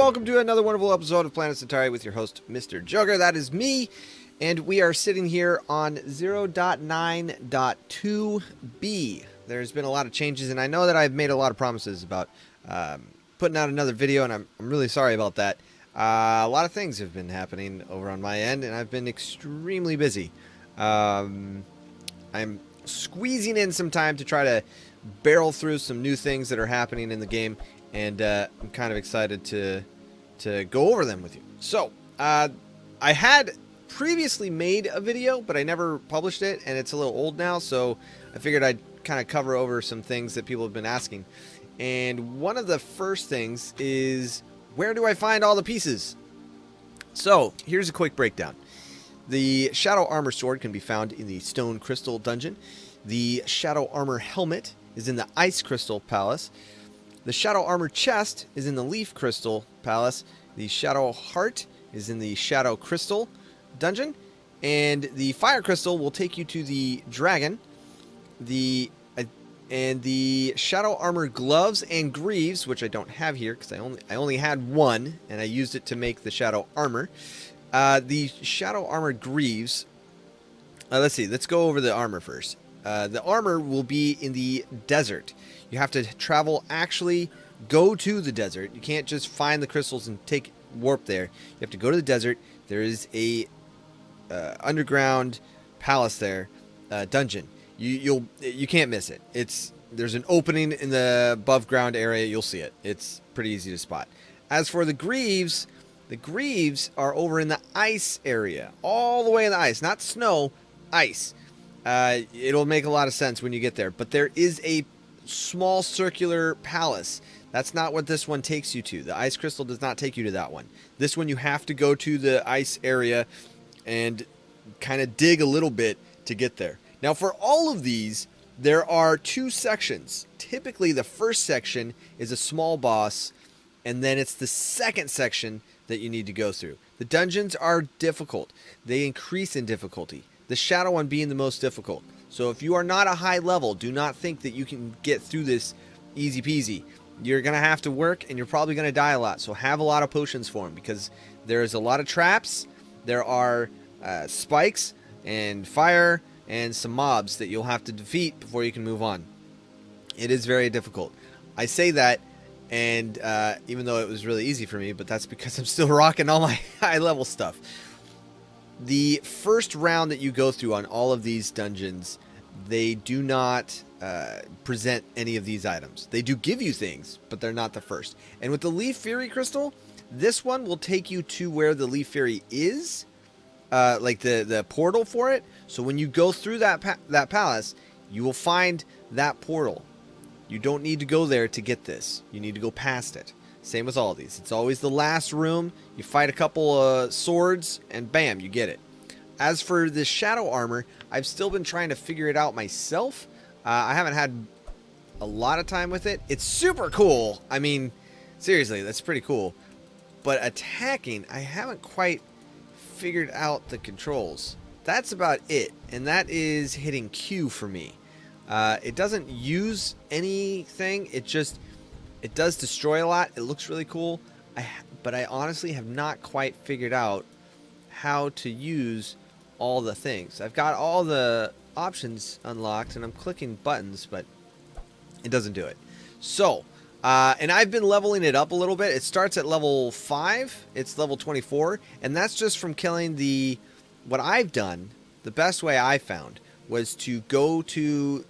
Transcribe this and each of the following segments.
welcome to another wonderful episode of Planet Centauri with your host, Mr. Joker. That is me, and we are sitting here on 0.9.2b. There's been a lot of changes, and I know that I've made a lot of promises about putting out another video, and I'm really sorry about that. A lot of things have been happening over on my end, and I've been extremely busy. I'm squeezing in some time to try to barrel through some new things that are happening in the game, and I'm kind of excited to go over them with you. So, I had previously made a video, but I never published it, and it's a little old now, so I figured I'd kind of cover over some things that people have been asking. And one of the first things is, where do I find all the pieces? So, here's a quick breakdown. The Shadow Armor Sword can be found in the Stone Crystal Dungeon. The Shadow Armor Helmet is in the Ice Crystal Palace. The Shadow Armor Chest is in the Leaf Crystal Palace. The Shadow Heart is in the Shadow Crystal Dungeon. And the Fire Crystal will take you to the Dragon. And the Shadow Armor Gloves and Greaves, which I don't have here because I only had one, and I used it to make the Shadow Armor. The Shadow Armor Greaves, let's see, let's go over the armor first. The armor will be in the desert. You have to actually go to the desert. You can't just find the crystals and take warp there. You have to go to the desert. There is a underground palace there, dungeon. You can't miss it. There's an opening in the above ground area. You'll see it. It's pretty easy to spot. As for the Greaves are over in the ice area, all the way in the ice, not snow, ice. It'll make a lot of sense when you get there. But there is a small circular palace. That's not what this one takes you to. The ice crystal does not take you to that one. This one you have to go to the ice area and kind of dig a little bit to get there. Now for all of these, there are two sections. Typically the first section is a small boss, and then it's the second section that you need to go through. The dungeons are difficult. They increase in difficulty. The shadow one being the most difficult. So if you are not a high level, do not think that you can get through this easy peasy. You're going to have to work, and you're probably going to die a lot. So have a lot of potions for them, because there's a lot of traps. There are spikes and fire and some mobs that you'll have to defeat before you can move on. It is very difficult. I say that, and even though it was really easy for me, but that's because I'm still rocking all my high level stuff. The first round that you go through on all of these dungeons, they do not present any of these items. They do give you things, but they're not the first. And with the Leaf Fury Crystal, this one will take you to where the Leaf Fury is, like the portal for it. So when you go through that palace, you will find that portal. You don't need to go there to get this. You need to go past it. Same with all these. It's always the last room. You fight a couple swords, and bam, you get it. As for the Shadow Armor, I've still been trying to figure it out myself. I haven't had a lot of time with it. It's super cool. I mean, seriously, that's pretty cool. But attacking, I haven't quite figured out the controls. That's about it, and that is hitting Q for me. It doesn't use anything. It does destroy a lot. It looks really cool. But I honestly have not quite figured out how to use all the things. I've got all the options unlocked, and I'm clicking buttons, but it doesn't do it. So, and I've been leveling it up a little bit. It starts at level 5. It's level 24, and that's just from killing what I've done, the best way I found, was to go to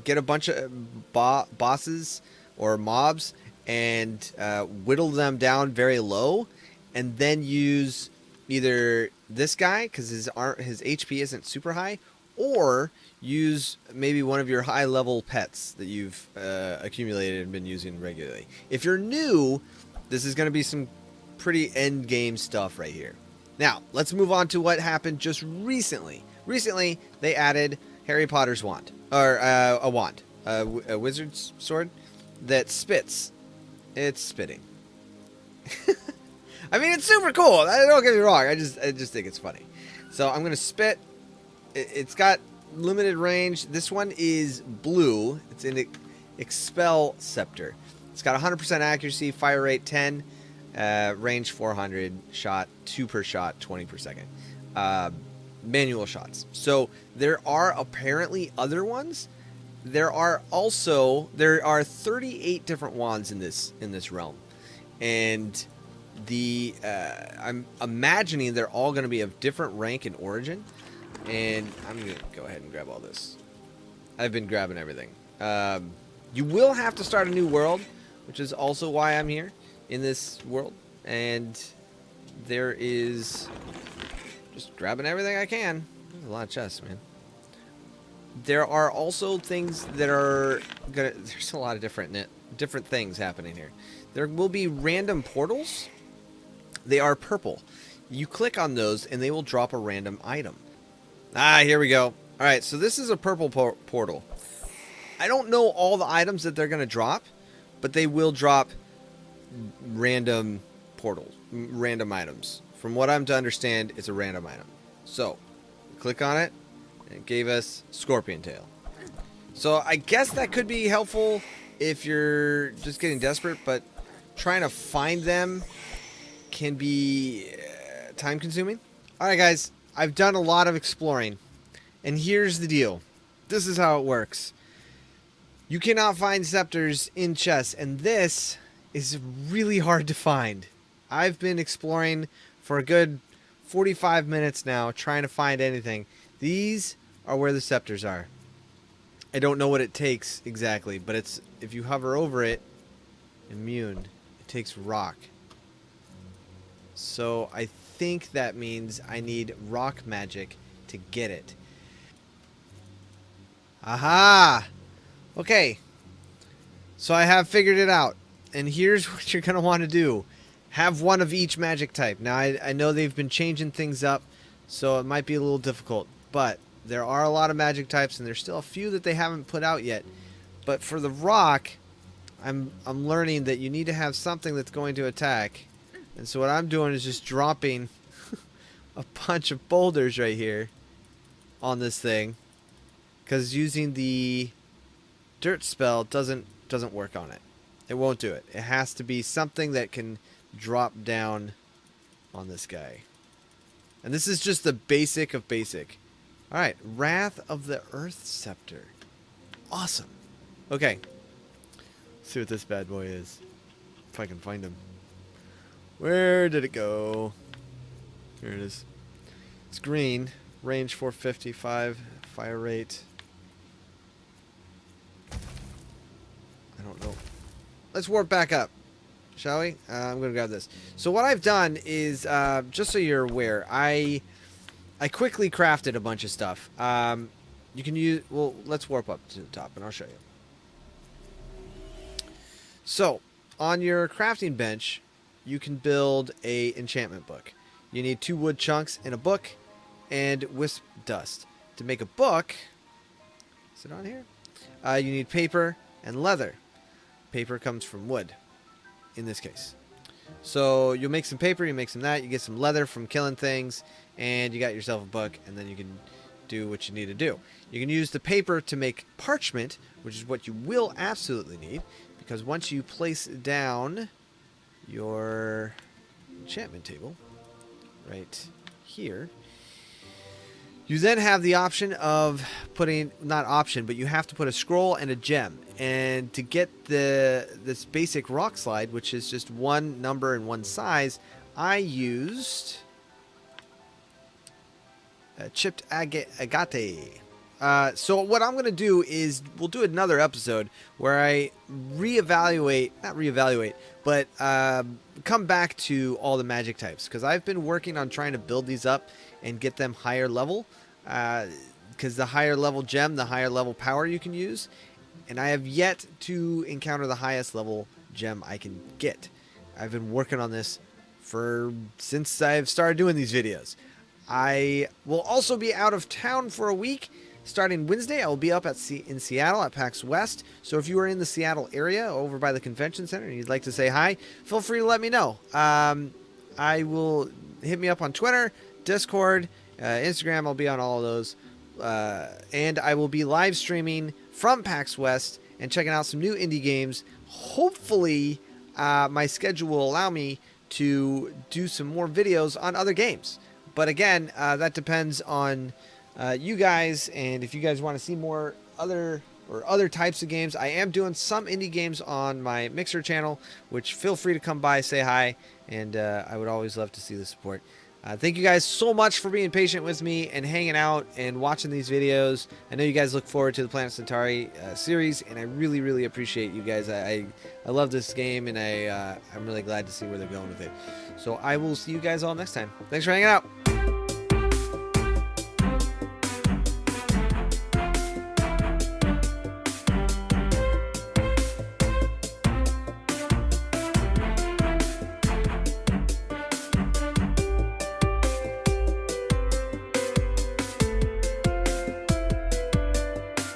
get a bunch of bosses or mobs and whittle them down very low, and then use either this guy, because his HP isn't super high, or use maybe one of your high level pets that you've accumulated and been using regularly. If you're new, this is going to be some pretty end game stuff right here. Now let's move on to what happened just recently. Recently they added Harry Potter's wand, or a wand, a wizard's sword that spits. It's spitting. I mean, it's super cool. Don't get me wrong. I just think it's funny. So I'm gonna spit. It's got limited range. This one is blue. It's an Expel Scepter. It's got 100% accuracy, fire rate 10. range 400, shot 2 per shot, 20 per second. Manual shots. So there are apparently other ones. There are 38 different wands in this realm, and I'm imagining they're all going to be of different rank and origin. And I'm going to go ahead and grab all this. I've been grabbing everything. You will have to start a new world, which is also why I'm here in this world. And there is just grabbing everything I can. There's a lot of chests, man. There are also things that are gonna. There's a lot of different things happening here. There will be random portals. They are purple. You click on those, and they will drop a random item. Here we go. All right, so this is a purple portal. I don't know all the items that they're going to drop, but they will drop random portals, random items. From what I'm to understand, it's a random item. So, click on it, and it gave us Scorpion Tail. So, I guess that could be helpful if you're just getting desperate, but trying to find them can be time-consuming. All right, guys. I've done a lot of exploring, and here's the deal. This is how it works. You cannot find scepters in chests, and this is really hard to find. I've been exploring for a good 45 minutes now, trying to find anything. These are where the scepters are. I don't know what it takes exactly, but it's if you hover over it, immune. It takes rock. So I think that means I need rock magic to get it. Aha! Okay. So I have figured it out. And here's what you're going to want to do. Have one of each magic type. Now, I know they've been changing things up, so it might be a little difficult. But there are a lot of magic types, and there's still a few that they haven't put out yet. But for the rock, I'm learning that you need to have something that's going to attack. And so what I'm doing is just dropping a bunch of boulders right here on this thing, because using the dirt spell doesn't work on it. It won't do it. It has to be something that can drop down on this guy. And this is just the basic of basic. All right, Wrath of the Earth Scepter. Awesome. Okay. Let's see what this bad boy is. If I can find him. Where did it go? Here it is. It's green. Range 455. Fire rate. I don't know. Let's warp back up, shall we? I'm going to grab this. So what I've done is, just so you're aware, I quickly crafted a bunch of stuff. You can use... Well, let's warp up to the top, and I'll show you. So, on your crafting bench, you can build a enchantment book. You need 2 wood chunks and a book and wisp dust. To make a book, is it on here? You need paper and leather. Paper comes from wood, in this case. So you'll make some paper, you make some that, you get some leather from killing things, and you got yourself a book, and then you can do what you need to do. You can use the paper to make parchment, which is what you will absolutely need, because once you place down your enchantment table right here, you then have the option of putting, not option, but you have to put a scroll and a gem. And to get this basic rock slide, which is just one number and one size, I used chipped agate. So what I'm going to do is we'll do another episode where I but come back to all the magic types, because I've been working on trying to build these up and get them higher level, because the higher level gem, the higher level power you can use, and I have yet to encounter the highest level gem I can get. I've been working on this since I've started doing these videos. I will also be out of town for a week. Starting Wednesday, I will be up in Seattle at PAX West. So if you are in the Seattle area, over by the convention center, and you'd like to say hi, feel free to let me know. I will hit me up on Twitter, Discord, Instagram. I'll be on all of those. And I will be live streaming from PAX West and checking out some new indie games. Hopefully, my schedule will allow me to do some more videos on other games. But again, that depends on you guys, and if you guys want to see more other types of games. I am doing some indie games on my Mixer channel, which feel free to come by, say hi, and I would always love to see the support. Thank you guys so much for being patient with me and hanging out and watching these videos. I know you guys look forward to the Planet Centauri series, and I really, really appreciate you guys. I love this game, and I'm really glad to see where they're going with it. So I will see you guys all next time. Thanks for hanging out.